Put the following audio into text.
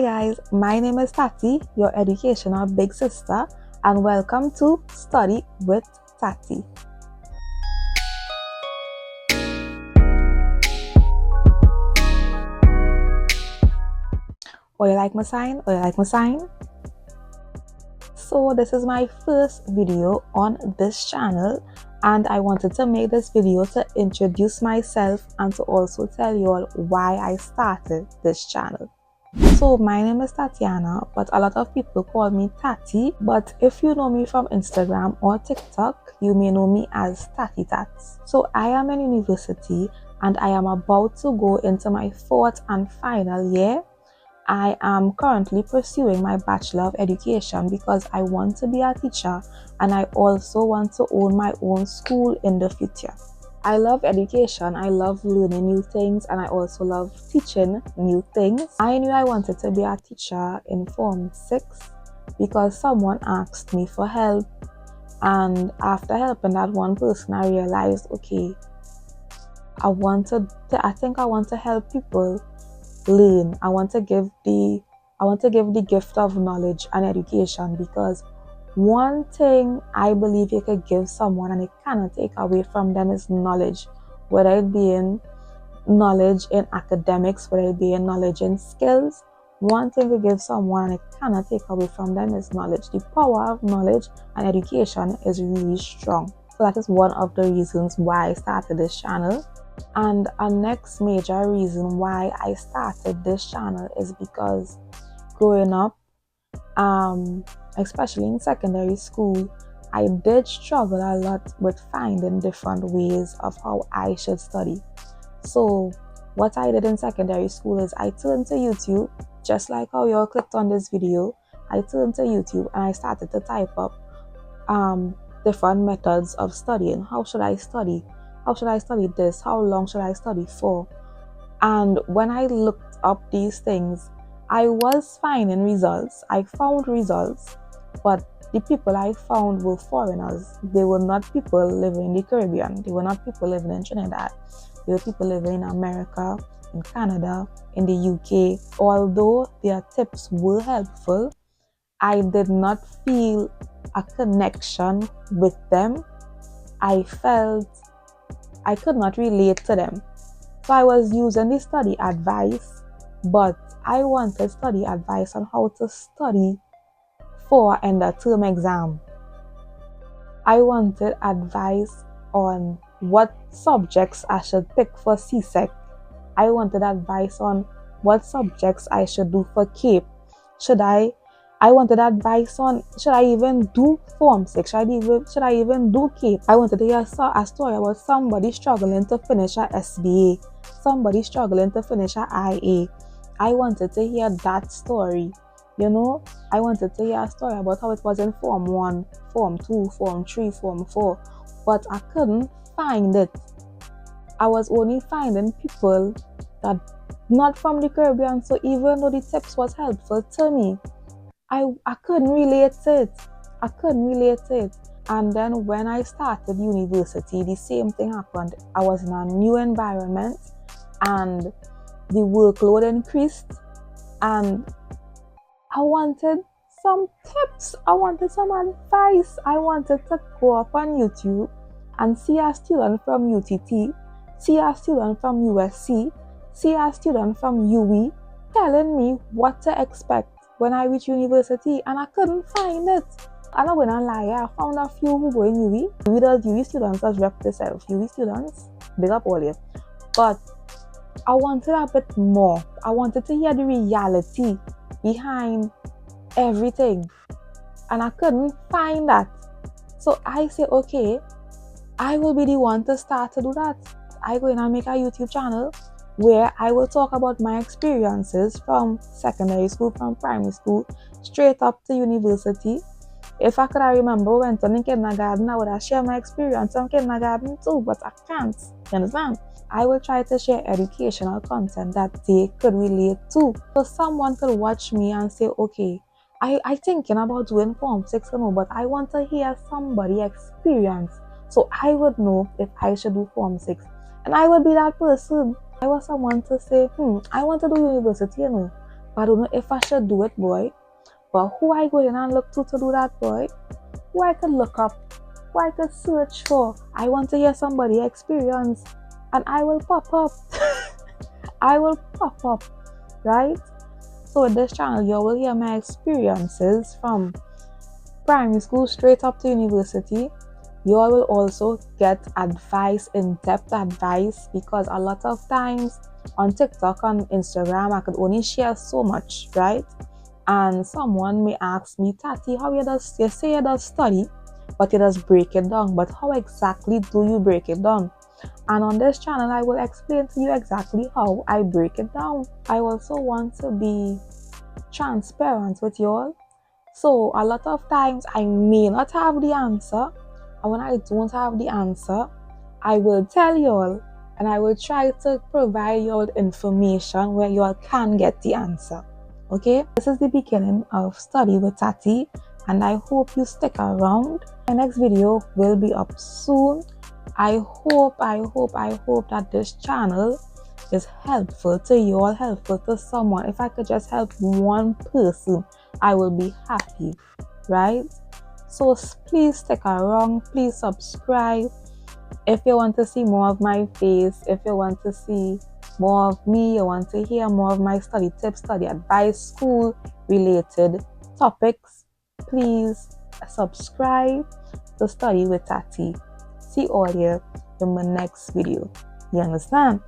Hey guys, my name is Tati, your educational big sister, and welcome to Study with Tati. Oh, you like my sign? Oh, you like my sign? So this is my first video on this channel, and I wanted to make this video to introduce myself and to also tell you all why I started this channel. So my name is Tatiana, but a lot of people call me Tati. But if you know me from Instagram or TikTok, you may know me as Tati Tats. So I am in university and I am about to go into my fourth and final year. I am currently pursuing my Bachelor of Education because I want to be a teacher and I also want to own my own school in the future. I love education, I love learning new things, and I also love teaching new things. I knew I wanted to be a teacher in Form 6 because someone asked me for help, and after helping that one person, I realized, okay, I think I want to help people learn. I want to give the gift of knowledge and education, because one thing I believe you could give someone and it cannot take away from them is knowledge, whether it be in knowledge in academics, whether it be in knowledge in skills. One thing you give someone and it cannot take away from them is knowledge. The power of knowledge and education is really strong. So that is one of the reasons why I started this channel. And a next major reason why I started this channel is because growing up, especially in secondary school, I did struggle a lot with finding different ways of how I should study. So what I did in secondary school is I turned to YouTube, just like how you all clicked on this video. I turned to YouTube and I started to type up different methods of studying. How should I study? How should I study this? How long should I study for? And when I looked up these things, I was finding results. I found results, but the people I found were foreigners. They were not people living in the Caribbean. They were not people living in Trinidad. They were people living in America, in Canada, in the UK. Although their tips were helpful, I did not feel a connection with them. I felt I could not relate to them. So I was using the study advice, but I wanted study advice on how to study for end of term exam. I wanted advice on what subjects I should pick for CSEC. I wanted advice on what subjects I should do for CAPE. I wanted advice on, should I even do Form 6? Should I even do CAPE? I wanted to hear a story about somebody struggling to finish a SBA, somebody struggling to finish a IA. I wanted to hear that story. I wanted to hear a story about how it was in Form 1, Form 2, Form 3, Form 4, but I couldn't find it. I was only finding people that not from the Caribbean, so even though the tips was helpful to me, I couldn't relate to it. And then when I started university, the same thing happened. I was in a new environment and the workload increased, and I wanted some tips. I wanted some advice. I wanted to go up on YouTube and see a student from UTT, see a student from USC, see a student from UE telling me what to expect when I reach university, and I couldn't find it. I'm not gonna lie, I found a few who go in UE. UE students just rep themselves. UE students, big up all you. But I wanted a bit more. I wanted to hear the reality behind everything, and I couldn't find that. So I say, okay, I will be the one to start to do that. I go in and make a YouTube channel where I will talk about my experiences from secondary school, from primary school, straight up to university. If I could remember when I was in kindergarten, I would have shared my experience from kindergarten too, but I can't. You understand? I will try to share educational content that they could relate to. So someone could watch me and say, okay, I thinking about doing Form 6, but I want to hear somebody experience, so I would know if I should do Form 6. And I would be that person. I was someone to say, I want to do university, But I don't know if I should do it, boy. But who I go in and look to do that, boy? Who I could look up? Who I could search for? I want to hear somebody experience, and I will pop up. I will pop up, right? So with this channel, you will hear my experiences from primary school straight up to university. You all will also get advice, in-depth advice, because a lot of times on TikTok and Instagram, I could only share so much, right? And someone may ask me, Tati, how you say you does study, but you just break it down. But how exactly do you break it down? And on this channel, I will explain to you exactly how I break it down. I also want to be transparent with you all. So a lot of times I may not have the answer, and when I don't have the answer, I will tell you all, and I will try to provide you all information where you all can get the answer. Okay, this is the beginning of Study with Tati, and I hope you stick around. My next video will be up soon. I hope that this channel is helpful to you all, helpful to someone. If I could just help one person, I will be happy, right? So please stick around, please subscribe. If you want to see more of my face, if you want to see more of me, you want to hear more of my study tips, study advice, school related topics, please subscribe to Study with Tati. See all you in my next video. You understand?